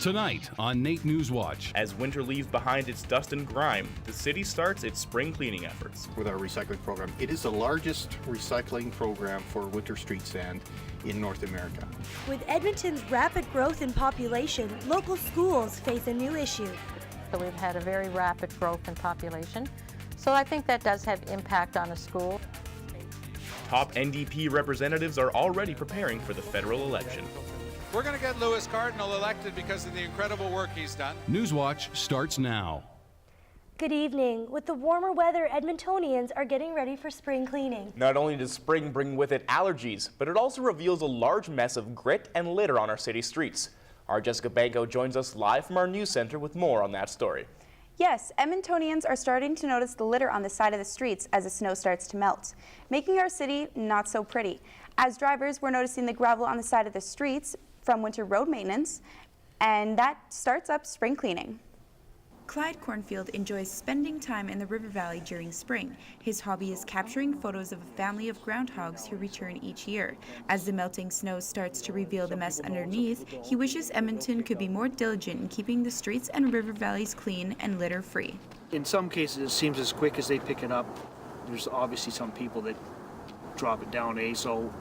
Tonight on NAIT NewsWatch. As winter leaves behind its dust and grime, the city starts its spring cleaning efforts. With our recycling program, it is the largest recycling program for winter street sand in North America. With Edmonton's rapid growth in population, local schools face a new issue. So we've had a very rapid growth in population. So I think that does have impact on a school. Top NDP representatives are already preparing for the federal election. We're going to get Lewis Cardinal elected because of the incredible work he's done. NewsWatch starts now. Good evening. With the warmer weather, Edmontonians are getting ready for spring cleaning. Not only does spring bring with it allergies, but it also reveals a large mess of grit and litter on our city streets. Our Jessica Banco joins us live from our news center with more on that story. Yes, Edmontonians are starting to notice the litter on the side of the streets as the snow starts to melt, making our city not so pretty. As drivers, we're noticing the gravel on the side of the streets from winter road maintenance, and that starts up spring cleaning. Clyde Cornfield enjoys spending time in the river valley during spring. His hobby is capturing photos of a family of groundhogs who return each year. As the melting snow starts to reveal the mess underneath, he wishes Edmonton could be more diligent in keeping the streets and river valleys clean and litter-free. In some cases, it seems as quick as they pick it up. There's obviously some people that drop it down, So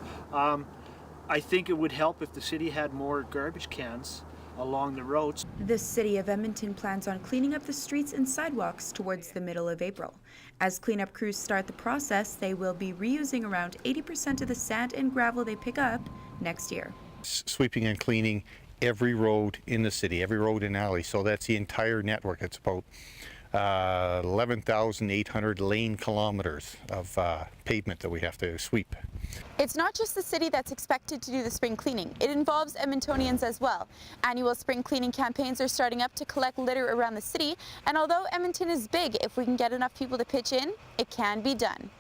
I think it would help if the city had more garbage cans along the roads. The City of Edmonton plans on cleaning up the streets and sidewalks towards the middle of April. As cleanup crews start the process, they will be reusing around 80% of the sand and gravel they pick up next year. Sweeping and cleaning every road in the city, every road and alley. So that's the entire network. It's about 11,800 lane kilometers of pavement that we have to sweep. It's not just the city that's expected to do the spring cleaning. It involves Edmontonians as well. Annual spring cleaning campaigns are starting up to collect litter around the city, and although Edmonton is big, if we can get enough people to pitch in, it can be done.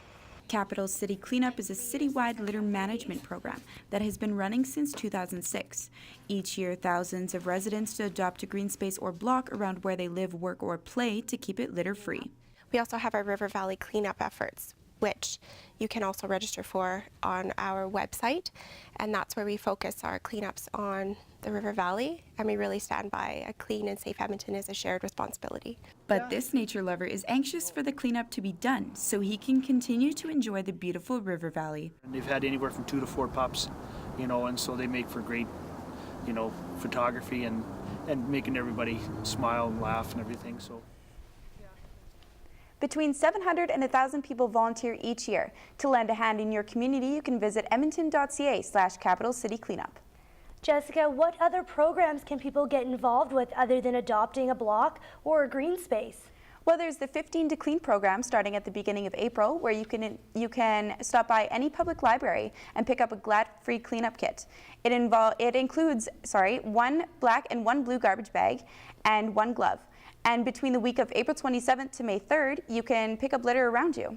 Capital City Cleanup is a citywide litter management program that has been running since 2006. Each year, thousands of residents adopt a green space or block around where they live, work, or play to keep it litter-free. We also have our River Valley cleanup efforts, which you can also register for on our website, and that's where we focus our cleanups on the River Valley, and we really stand by a clean and safe Edmonton as a shared responsibility. But this nature lover is anxious for the cleanup to be done so he can continue to enjoy the beautiful River Valley. And they've had anywhere from 2 to 4 pups, and so they make for great, photography and making everybody smile and laugh and everything. So. Between 700 and 1,000 people volunteer each year. To lend a hand in your community, you can visit edmonton.ca/Capital City Cleanup. Jessica, what other programs can people get involved with other than adopting a block or a green space? Well, there's the 15 to Clean program starting at the beginning of April, where you can stop by any public library and pick up a Glad-free cleanup kit. It includes 1 black and 1 blue garbage bag and 1 glove. And between the week of April 27th to May 3rd, you can pick up litter around you.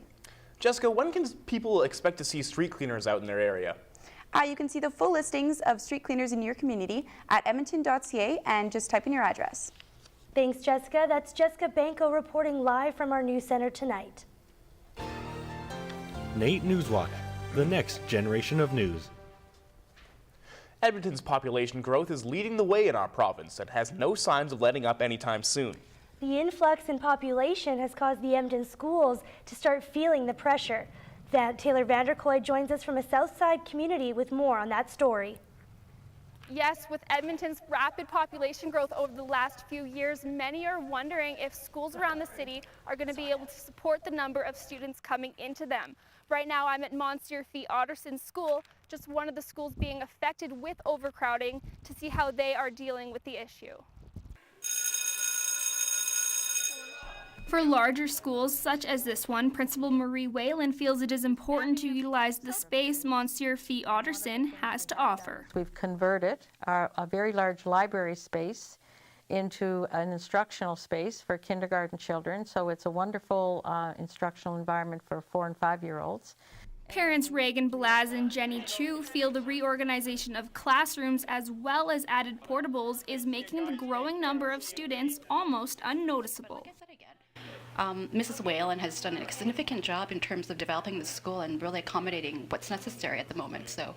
Jessica, when can people expect to see street cleaners out in their area? You can see the full listings of street cleaners in your community at edmonton.ca and just type in your address. Thanks, Jessica. That's Jessica Banco reporting live from our news center tonight. NAIT NewsWatch, the next generation of news. Edmonton's population growth is leading the way in our province and has no signs of letting up anytime soon. The influx in population has caused the Edmonton schools to start feeling the pressure. Taylor Vanderkoy joins us from a Southside community with more on that story. Yes, with Edmonton's rapid population growth over the last few years, many are wondering if schools around the city are going to be able to support the number of students coming into them. Right now, I'm at Monsieur Fee Otterson School, just one of the schools being affected with overcrowding, to see how they are dealing with the issue. For larger schools such as this one, Principal Marie Whalen feels it is important to utilize the space Monsieur Fee Otterson has to offer. We've converted a very large library space into an instructional space for kindergarten children, so it's a wonderful instructional environment for 4- and 5-year-olds. Parents Reagan Blaz and Jenny Chu feel the reorganization of classrooms as well as added portables is making the growing number of students almost unnoticeable. Mrs. Whalen has done a significant job in terms of developing the school and really accommodating what's necessary at the moment. So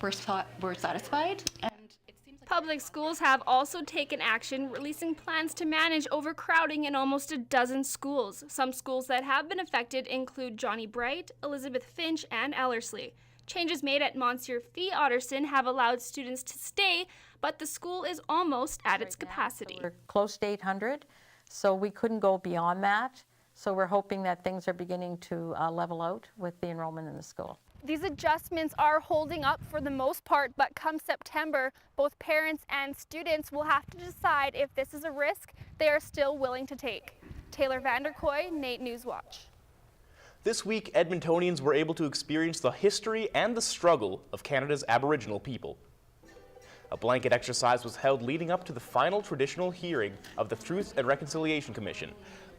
we're satisfied, and it seems like Public schools have also taken action, releasing plans to manage overcrowding in almost a dozen schools. Some schools that have been affected include Johnny Bright, Elizabeth Finch, and Ellerslie. Changes made at Monsieur Fee Otterson have allowed students to stay, but the school is almost at its capacity. We're close to 800, so we couldn't go beyond that. So we're hoping that things are beginning to level out with the enrollment in the school. These adjustments are holding up for the most part, but come September, both parents and students will have to decide if this is a risk they are still willing to take. Taylor Vanderkoy, NAIT NewsWatch. This week, Edmontonians were able to experience the history and the struggle of Canada's Aboriginal people. A blanket exercise was held leading up to the final traditional hearing of the Truth and Reconciliation Commission.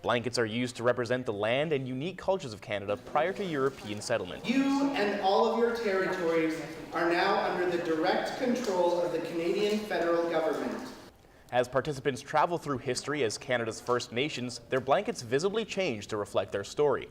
Blankets are used to represent the land and unique cultures of Canada prior to European settlement. You and all of your territories are now under the direct control of the Canadian federal government. As participants travel through history as Canada's First Nations, their blankets visibly change to reflect their story.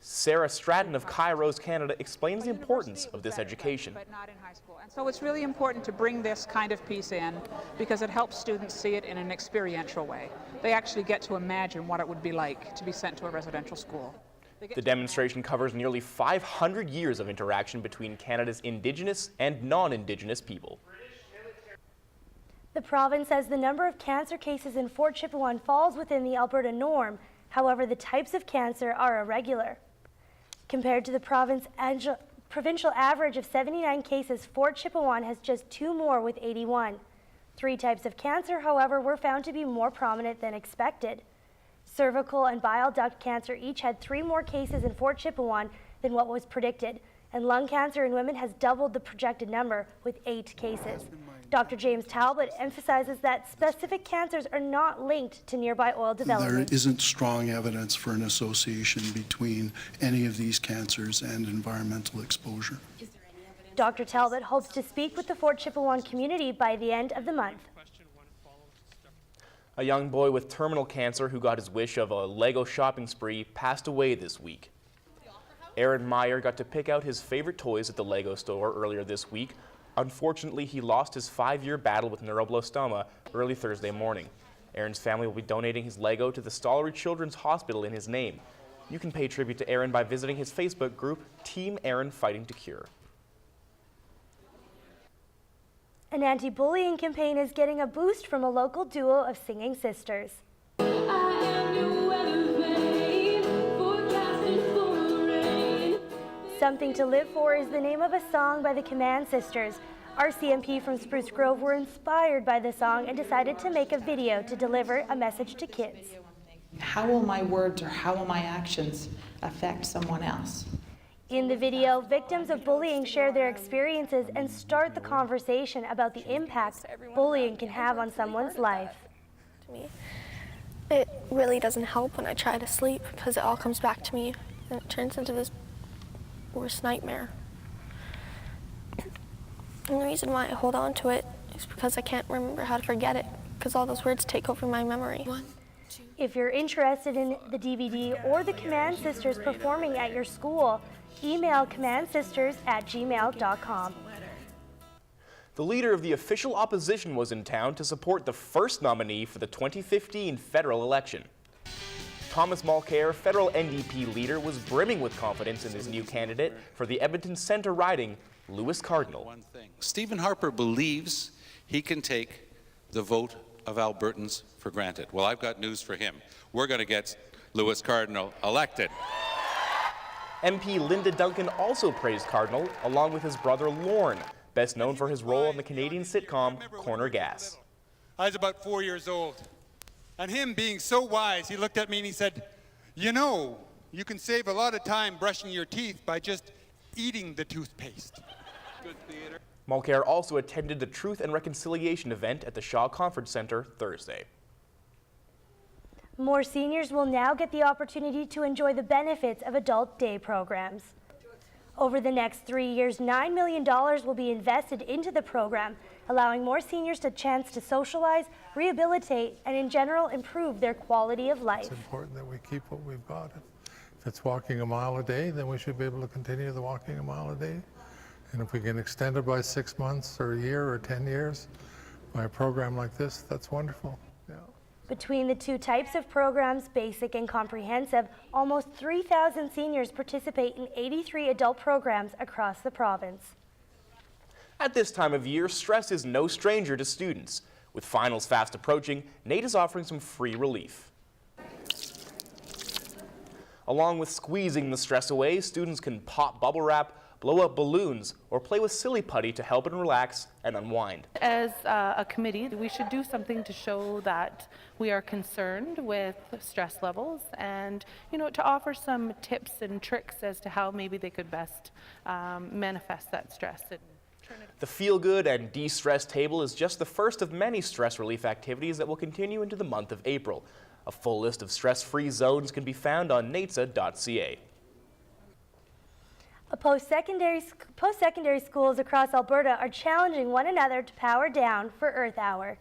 Sarah Stratton of Kairos Canada explains the importance of this education. But not in high school. And so it's really important to bring this kind of piece in because it helps students see it in an experiential way. They actually get to imagine what it would be like to be sent to a residential school. The demonstration covers nearly 500 years of interaction between Canada's Indigenous and non-Indigenous people. The province says the number of cancer cases in Fort Chipewyan falls within the Alberta norm. However, the types of cancer are irregular. Compared to the provincial average of 79 cases, Fort Chipewyan has just 2 more with 81. 3 types of cancer, however, were found to be more prominent than expected. Cervical and bile duct cancer each had 3 more cases in Fort Chipewyan than what was predicted, and lung cancer in women has doubled the projected number with 8 cases. Dr. James Talbot emphasizes that specific cancers are not linked to nearby oil development. There isn't strong evidence for an association between any of these cancers and environmental exposure. Dr. Talbot hopes to speak with the Fort Chipewyan community by the end of the month. A young boy with terminal cancer who got his wish of a Lego shopping spree passed away this week. Aaron Meyer got to pick out his favorite toys at the Lego store earlier this week. Unfortunately, he lost his 5-year battle with neuroblastoma early Thursday morning. Aaron's family will be donating his Lego to the Stollery Children's Hospital in his name. You can pay tribute to Aaron by visiting his Facebook group, Team Aaron Fighting to Cure. An anti-bullying campaign is getting a boost from a local duo of singing sisters. Something to Live For is the name of a song by the Command Sisters. RCMP from Spruce Grove were inspired by the song and decided to make a video to deliver a message to kids. How will my words or how will my actions affect someone else? In the video, victims of bullying share their experiences and start the conversation about the impact bullying can have on someone's life. To me, it really doesn't help when I try to sleep because it all comes back to me and it turns into this worst nightmare. And the reason why I hold on to it is because I can't remember how to forget it because all those words take over my memory. If you're interested in the DVD or the Command Sisters performing at your school, email commandsisters@gmail.com. The leader of the official opposition was in town to support the first nominee for the 2015 federal election. Thomas Mulcair, federal NDP leader, was brimming with confidence in his new candidate for the Edmonton Centre riding, Lewis Cardinal. Stephen Harper believes he can take the vote of Albertans for granted. Well, I've got news for him. We're going to get Lewis Cardinal elected. MP Linda Duncan also praised Cardinal, along with his brother Lorne, best known for his role on the Canadian sitcom Corner Gas. I was about 4 years old. And him being so wise, he looked at me and he said, "You know, you can save a lot of time brushing your teeth by just eating the toothpaste." Good theater. Mulcair also attended the Truth and Reconciliation event at the Shaw Conference Centre Thursday. More seniors will now get the opportunity to enjoy the benefits of adult day programs. Over the next 3 years, $9 million will be invested into the program, allowing more seniors a chance to socialize, rehabilitate, and in general improve their quality of life. It's important that we keep what we've got. If it's walking a mile a day, then we should be able to continue the walking a mile a day. And if we can extend it by 6 months or a year or 10 years, by a program like this, that's wonderful. Yeah. Between the two types of programs, basic and comprehensive, almost 3,000 seniors participate in 83 adult programs across the province. At this time of year, stress is no stranger to students. With finals fast approaching, NAIT is offering some free relief. Along with squeezing the stress away, students can pop bubble wrap, blow up balloons, or play with silly putty to help and relax and unwind. As a committee, we should do something to show that we are concerned with stress levels and, to offer some tips and tricks as to how maybe they could best manifest that stress. The Feel Good and De-Stress Table is just the first of many stress relief activities that will continue into the month of April. A full list of stress-free zones can be found on naitsa.ca. Post-secondary schools across Alberta are challenging one another to power down for Earth Hour.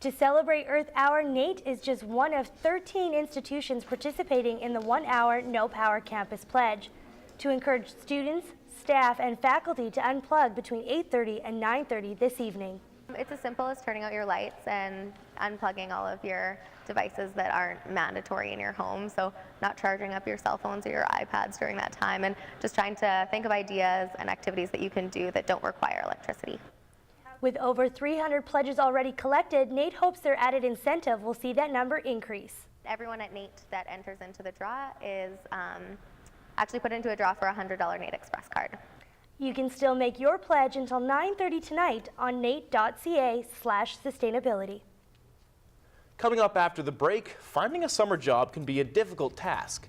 To celebrate Earth Hour, NAIT is just one of 13 institutions participating in the 1 hour No Power Campus Pledge to encourage students, staff, and faculty to unplug between 8:30 and 9:30 this evening. It's as simple as turning out your lights and unplugging all of your devices that aren't mandatory in your home. So not charging up your cell phones or your iPads during that time, and just trying to think of ideas and activities that you can do that don't require electricity. With over 300 pledges already collected, NAIT hopes their added incentive will see that number increase. Everyone at NAIT that enters into the draw is actually put into a draw for a $100 NAIT Express card. You can still make your pledge until 9:30 tonight on nait.ca/sustainability. Coming up after the break, finding a summer job can be a difficult task.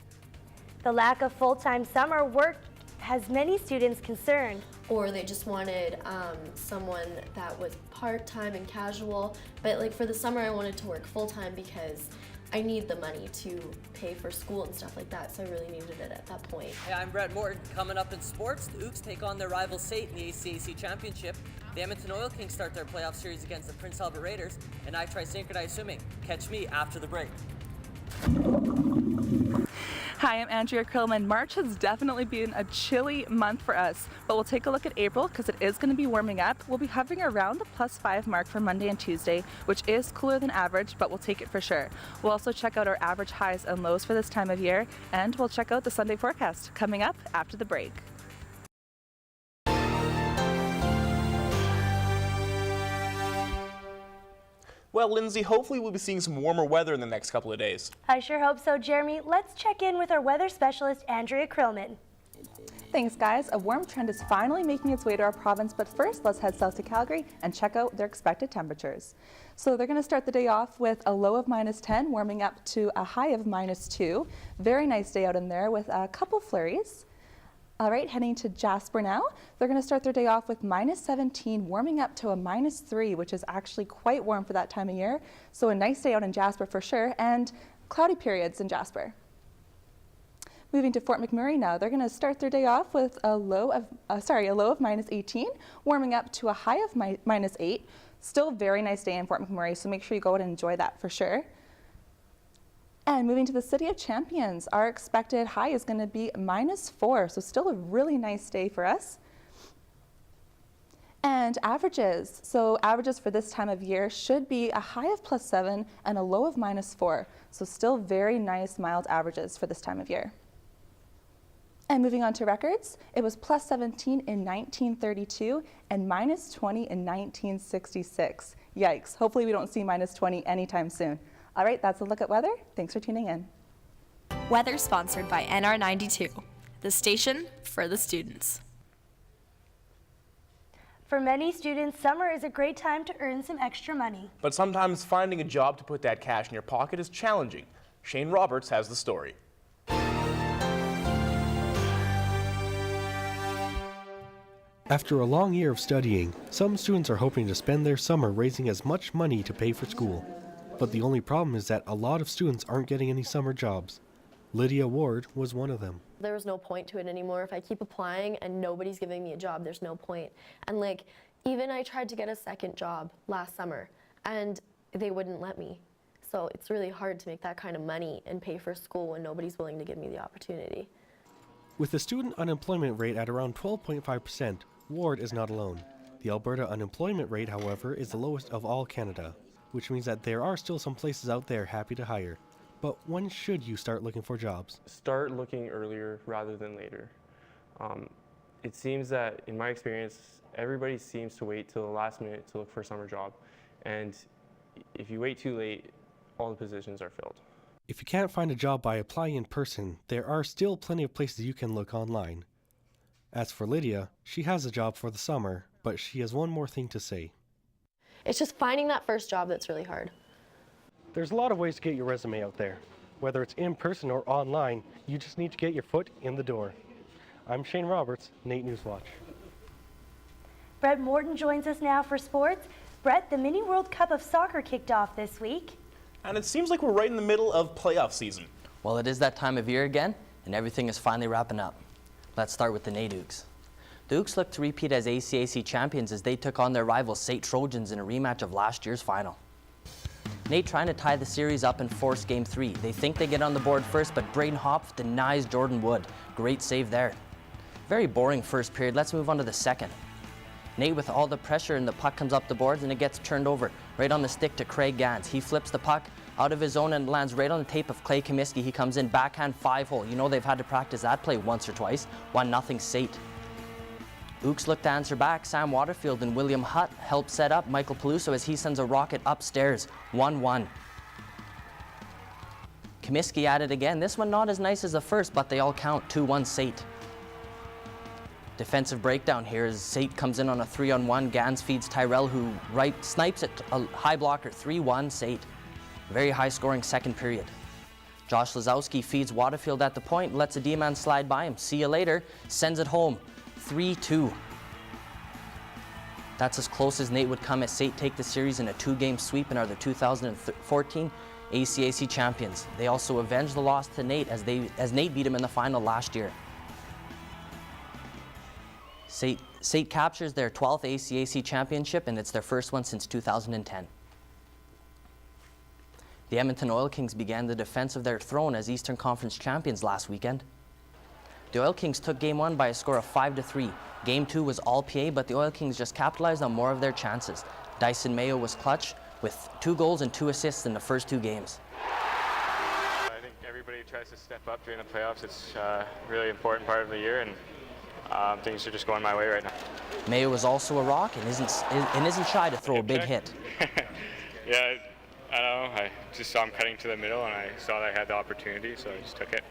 The lack of full-time summer work has many students concerned. Or they just wanted someone that was part-time and casual. But like for the summer, I wanted to work full-time because I need the money to pay for school and stuff like that, so I really needed it at that point. Hey, I'm Brett Morton. Coming up in sports, the Oops take on their rival SAIT in the ACAC Championship. The Edmonton Oil Kings start their playoff series against the Prince Albert Raiders, and I try synchronized swimming. Catch me after the break. Hi, I'm Andrea Krillman. March has definitely been a chilly month for us, but we'll take a look at April because it is going to be warming up. We'll be hovering around the +5 mark for Monday and Tuesday, which is cooler than average, but we'll take it for sure. We'll also check out our average highs and lows for this time of year, and we'll check out the Sunday forecast coming up after the break. Well, Lindsay, hopefully we'll be seeing some warmer weather in the next couple of days. I sure hope so, Jeremy. Let's check in with our weather specialist, Andrea Krillman. Thanks, guys. A warm trend is finally making its way to our province, but first let's head south to Calgary and check out their expected temperatures. So they're going to start the day off with a low of -10, warming up to a high of -2. Very nice day out in there with a couple flurries. All right, heading to Jasper now. They're going to start their day off with -17, warming up to a -3, which is actually quite warm for that time of year. So a nice day out in Jasper for sure, and cloudy periods in Jasper. Moving to Fort McMurray now, they're going to start their day off with a low of -18, warming up to a high of -8. Still very nice day in Fort McMurray, so make sure you go out and enjoy that for sure. And moving to the City of Champions, our expected high is going to be -4, so still a really nice day for us. And averages, so averages for this time of year should be a high of +7 and a low of -4, so still very nice mild averages for this time of year. And moving on to records, it was +17 in 1932 and -20 in 1966. Yikes, hopefully we don't see -20 anytime soon. All right, that's a look at weather. Thanks for tuning in. Weather sponsored by NR92, the station for the students. For many students, summer is a great time to earn some extra money. But sometimes finding a job to put that cash in your pocket is challenging. Shane Roberts has the story. After a long year of studying, some students are hoping to spend their summer raising as much money to pay for school. But the only problem is that a lot of students aren't getting any summer jobs. Lydia Ward was one of them. There was no point to it anymore. If I keep applying and nobody's giving me a job, there's no point. And like, even I tried to get a second job last summer and they wouldn't let me. So it's really hard to make that kind of money and pay for school when nobody's willing to give me the opportunity. With the student unemployment rate at around 12.5%, Ward is not alone. The Alberta unemployment rate, however, is the lowest of all Canada, which means that there are still some places out there happy to hire. But when should you start looking for jobs? Start looking earlier rather than later. It seems that, in my experience, everybody seems to wait till the last minute to look for a summer job. And if you wait too late, all the positions are filled. If you can't find a job by applying in person, there are still plenty of places you can look online. As for Lydia, she has a job for the summer, but she has one more thing to say. It's just finding that first job that's really hard. There's a lot of ways to get your resume out there. Whether it's in person or online, you just need to get your foot in the door. I'm Shane Roberts, NAIT NewsWatch. Brett Morton joins us now for sports. Brett, the Mini World Cup of Soccer kicked off this week. And it seems like we're right in the middle of playoff season. Well, it is that time of year again, and everything is finally wrapping up. Let's start with the NAIT Ooks. The Ooks look to repeat as ACAC champions as they took on their rivals SAIT Trojans in a rematch of last year's final. NAIT trying to tie the series up and force Game 3. They think they get on the board first, but Braden Hopf denies Jordan Wood. Great save there. Very boring first period. Let's move on to the second. NAIT with all the pressure, and the puck comes up the boards and it gets turned over right on the stick to Craig Gans. He flips the puck out of his zone and lands right on the tape of Clay Comiskey. He comes in backhand 5-hole. You know they've had to practice that play once or twice. 1-0 SAIT. Ooks look to answer back. Sam Waterfield and William Hutt help set up Michael Peluso as he sends a rocket upstairs. 1-1. Comiskey at it again. This one not as nice as the first, but they all count. 2-1 SAIT. Defensive breakdown here as SAIT comes in on a 3-on-1. Gans feeds Tyrell, who snipes it, a high blocker. 3-1 SAIT. Very high scoring second period. Josh Lazowski feeds Waterfield at the point, lets a D-man slide by him. See you later. Sends it home. 3-2. That's as close as NAIT would come as SAIT take the series in a 2-game sweep and are the 2014 ACAC champions. They also avenge the loss to NAIT as NAIT beat them in the final last year. SAIT captures their 12th ACAC championship, and it's their first one since 2010. The Edmonton Oil Kings began the defense of their throne as Eastern Conference champions last weekend. The Oil Kings took Game 1 by a score of 5-3. Game 2 was all PA, but the Oil Kings just capitalized on more of their chances. Dyson Mayo was clutch with 2 goals and 2 assists in the first 2 games. I think everybody tries to step up during the playoffs. It's a really important part of the year, and things are just going my way right now. Mayo was also a rock and isn't shy to throw a big hit. Yeah, I don't know. I just saw him cutting to the middle, and I saw that I had the opportunity, so I just took it.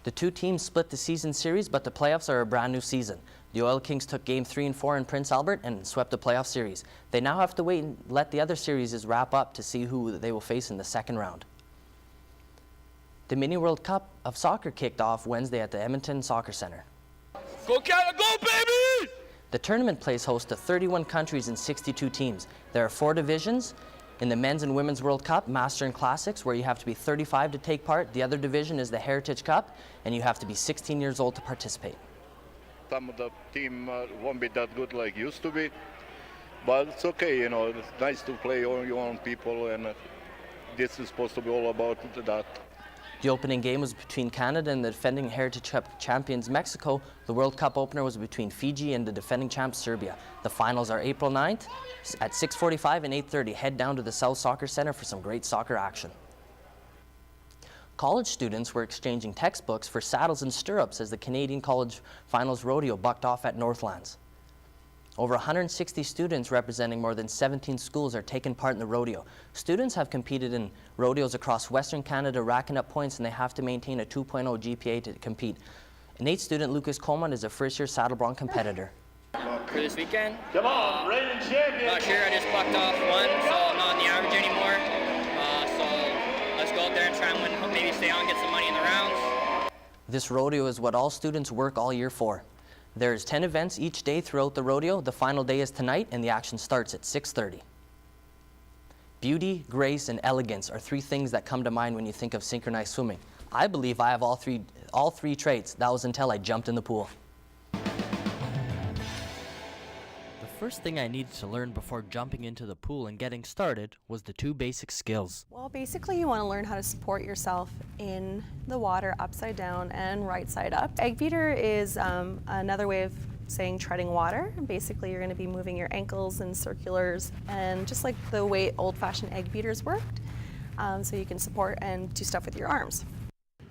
The two teams split the season series, but the playoffs are a brand new season. The Oil Kings took Game 3 and 4 in Prince Albert and swept the playoff series. They now have to wait and let the other series wrap up to see who they will face in the second round. The Mini World Cup of Soccer kicked off Wednesday at the Edmonton Soccer Centre. Go Canada, go baby! The tournament plays host to 31 countries and 62 teams. There are 4 divisions. In the Men's and Women's World Cup, Master and Classics, where you have to be 35 to take part. The other division is the Heritage Cup, and you have to be 16 years old to participate. Some of the team won't be that good like used to be, but it's okay, you know, it's nice to play on your own people, and this is supposed to be all about that. The opening game was between Canada and the defending Heritage Cup champions Mexico. The World Cup opener was between Fiji and the defending champs Serbia. The finals are April 9th at 6:45 and 8:30. Head down to the South Soccer Centre for some great soccer action. College students were exchanging textbooks for saddles and stirrups as the Canadian College Finals Rodeo bucked off at Northlands. Over 160 students representing more than 17 schools are taking part in the rodeo. Students have competed in rodeos across Western Canada, racking up points, and they have to maintain a 2.0 GPA to compete. NAIT student Lucas Coleman is a first-year saddle bronc competitor. For this weekend, Come on, reigning champion! not sure, I just plucked off one, so I'm not on the average anymore. So let's go out there and try and win, maybe stay on, get some money in the rounds. This rodeo is what all students work all year for. There's 10 events each day throughout the rodeo. The final day is tonight, and the action starts at 6:30. Beauty, grace, and elegance are 3 things that come to mind when you think of synchronized swimming. I believe I have all three traits. That was until I jumped in the pool. The first thing I needed to learn before jumping into the pool and getting started was the 2 basic skills. Well, basically you want to learn how to support yourself in the water upside down and right side up. Egg beater is another way of saying treading water. Basically, you're going to be moving your ankles in circulars, and just like the way old-fashioned egg beaters worked, so you can support and do stuff with your arms.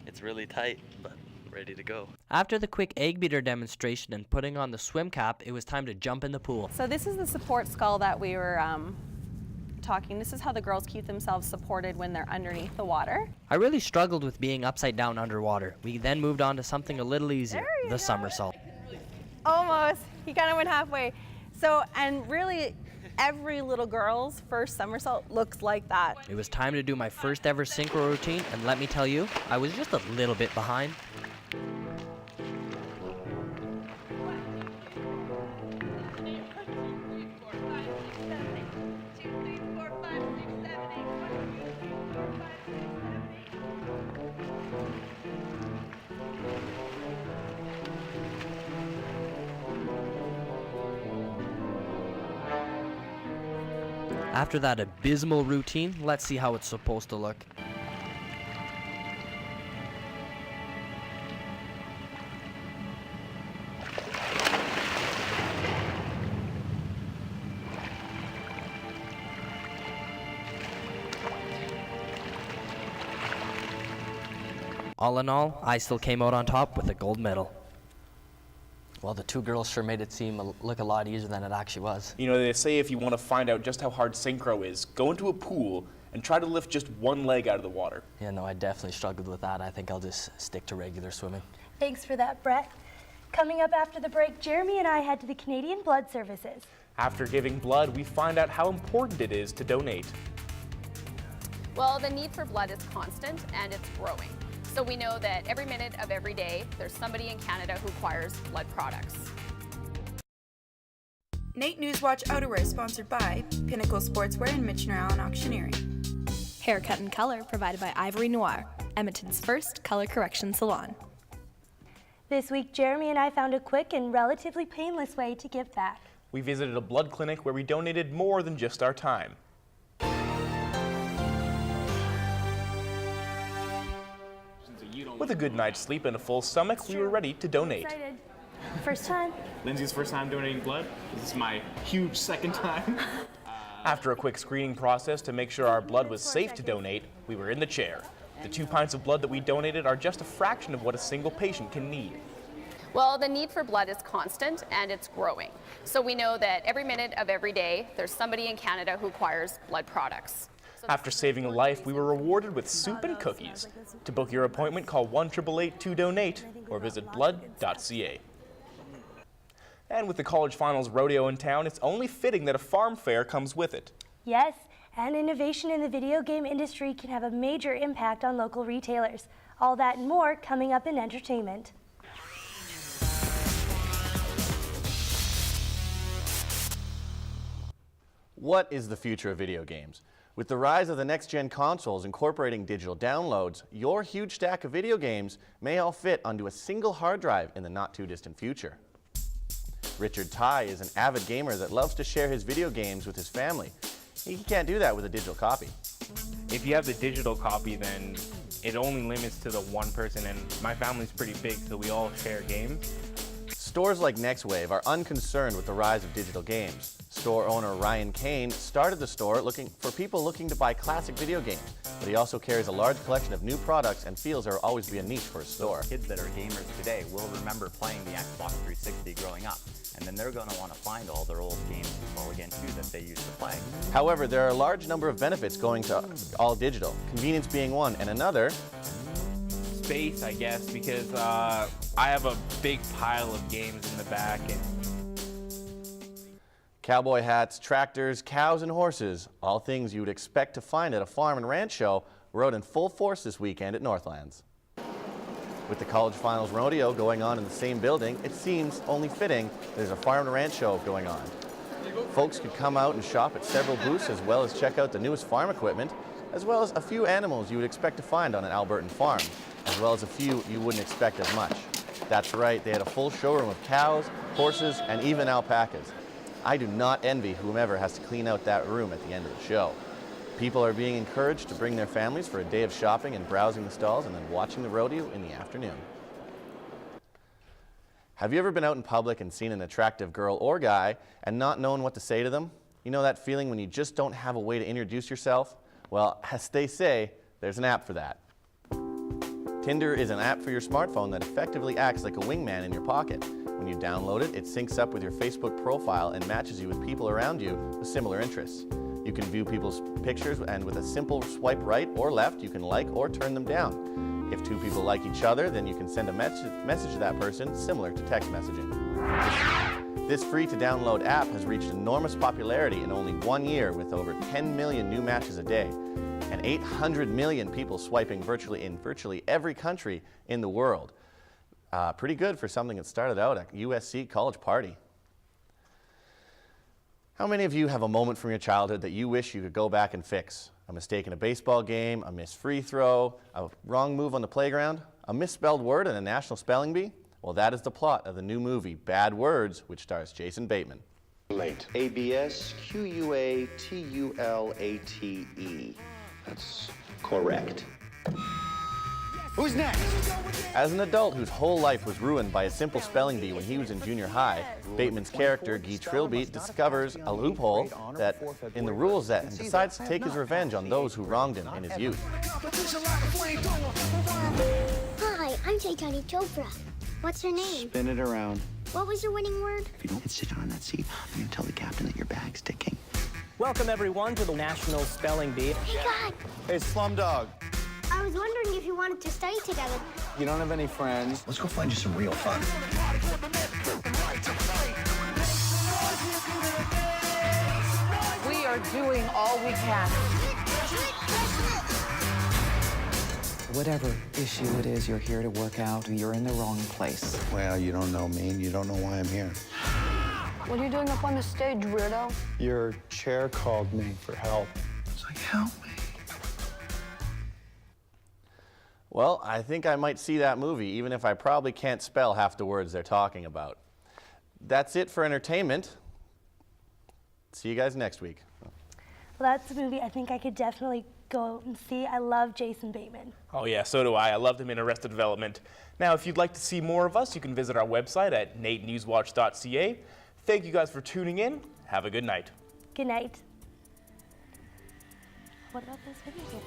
It's really tight, but ready to go. After the quick egg beater demonstration and putting on the swim cap, it was time to jump in the pool. So this is the support skull that we were talking. This is how the girls keep themselves supported when they're underneath the water. I really struggled with being upside down underwater. We then moved on to something a little easier, the somersault. Almost. He kind of went halfway. So, and really, every little girl's first somersault looks like that. It was time to do my first ever synchro routine, and let me tell you, I was just a little bit behind. After that abysmal routine, let's see how it's supposed to look. All in all, I still came out on top with a gold medal. Well, the two girls sure made it look a lot easier than it actually was. You know, they say if you want to find out just how hard synchro is, go into a pool and try to lift just one leg out of the water. Yeah, no, I definitely struggled with that. I think I'll just stick to regular swimming. Thanks for that, Brett. Coming up after the break, Jeremy and I head to the Canadian Blood Services. After giving blood, we find out how important it is to donate. Well, the need for blood is constant and it's growing. So we know that every minute of every day, there's somebody in Canada who requires blood products. NAIT NewsWatch Outerwear is sponsored by Pinnacle Sportswear and Michener Allen Auctioneering. Haircut and color provided by Ivory Noir, Edmonton's first color correction salon. This week, Jeremy and I found a quick and relatively painless way to give back. We visited a blood clinic where we donated more than just our time. With a good night's sleep and a full stomach, we were ready to donate. Excited. First time. Lindsay's first time donating blood. This is my huge second time. After a quick screening process to make sure our blood was safe to donate, we were in the chair. The 2 pints of blood that we donated are just a fraction of what a single patient can need. Well, the need for blood is constant and it's growing. So we know that every minute of every day, there's somebody in Canada who requires blood products. After saving a life, we were rewarded with soup and cookies. To book your appointment, call 1-888-2DONATE or visit blood.ca. And with the college finals rodeo in town, it's only fitting that a farm fair comes with it. Yes, and innovation in the video game industry can have a major impact on local retailers. All that and more coming up in entertainment. What is the future of video games? With the rise of the next-gen consoles incorporating digital downloads, your huge stack of video games may all fit onto a single hard drive in the not-too-distant future. Richard Ty is an avid gamer that loves to share his video games with his family. He can't do that with a digital copy. If you have the digital copy, then it only limits to the one person, and my family's pretty big, so we all share games. Stores like NextWave are unconcerned with the rise of digital games. Store owner Ryan Kane started the store for people looking to buy classic video games, but he also carries a large collection of new products and feels there will always be a niche for his store. Kids that are gamers today will remember playing the Xbox 360 growing up, and then they're going to want to find all their old games as well again too that they used to play. However, there are a large number of benefits going to all digital, convenience being one, and another, Space, I guess, because I have a big pile of games in the back. And cowboy hats, tractors, cows, and horses, all things you would expect to find at a farm and ranch show, were out in full force this weekend at Northlands. With the college finals rodeo going on in the same building, it seems only fitting there's a farm and ranch show going on. Folks could come out and shop at several booths as well as check out the newest farm equipment, as well as a few animals you would expect to find on an Albertan farm, as well as a few you wouldn't expect as much. That's right, they had a full showroom of cows, horses, and even alpacas. I do not envy whomever has to clean out that room at the end of the show. People are being encouraged to bring their families for a day of shopping and browsing the stalls and then watching the rodeo in the afternoon. Have you ever been out in public and seen an attractive girl or guy and not known what to say to them? You know that feeling when you just don't have a way to introduce yourself? Well, as they say, there's an app for that. Tinder is an app for your smartphone that effectively acts like a wingman in your pocket. When you download it, it syncs up with your Facebook profile and matches you with people around you with similar interests. You can view people's pictures, and with a simple swipe right or left, you can like or turn them down. If two people like each other, then you can send a message to that person, similar to text messaging. This free-to-download app has reached enormous popularity in only 1 year, with over 10 million new matches a day, and 800 million people swiping in virtually every country in the world. Pretty good for something that started out at USC college party. How many of you have a moment from your childhood that you wish you could go back and fix? A mistake in a baseball game, a missed free throw, a wrong move on the playground, a misspelled word in a national spelling bee? Well, that is the plot of the new movie, Bad Words, which stars Jason Bateman. Late. ABSQUATULATE. That's correct. Who's next? As an adult whose whole life was ruined by a simple spelling bee when he was in junior high, Bateman's character, Guy Trilby, discovers a loophole in the rules and decides to take his revenge on those who wronged him in his youth. Hi, I'm Chaitanya Chopra. What's her name? Spin it around. What was your winning word? If you don't sit down on that seat, I'm going to tell the captain that your bag's ticking. Welcome, everyone, to the National Spelling Bee. Hey, God! Hey, Slumdog. I was wondering if you wanted to study together. You don't have any friends. Let's go find you some real fun. We are doing all we can. Whatever issue it is you're here to work out, you're in the wrong place. Well, you don't know me, and you don't know why I'm here. What are you doing up on the stage, weirdo? Your chair called me for help. It's like, help me. Well, I think I might see that movie, even if I probably can't spell half the words they're talking about. That's it for entertainment. See you guys next week. Well, that's a movie I think I could definitely go and see. I love Jason Bateman. Oh yeah, so do I. I loved him in Arrested Development. Now, if you'd like to see more of us, you can visit our website at naitnewswatch.ca. Thank you guys for tuning in. Have a good night. Good night. What about this video game?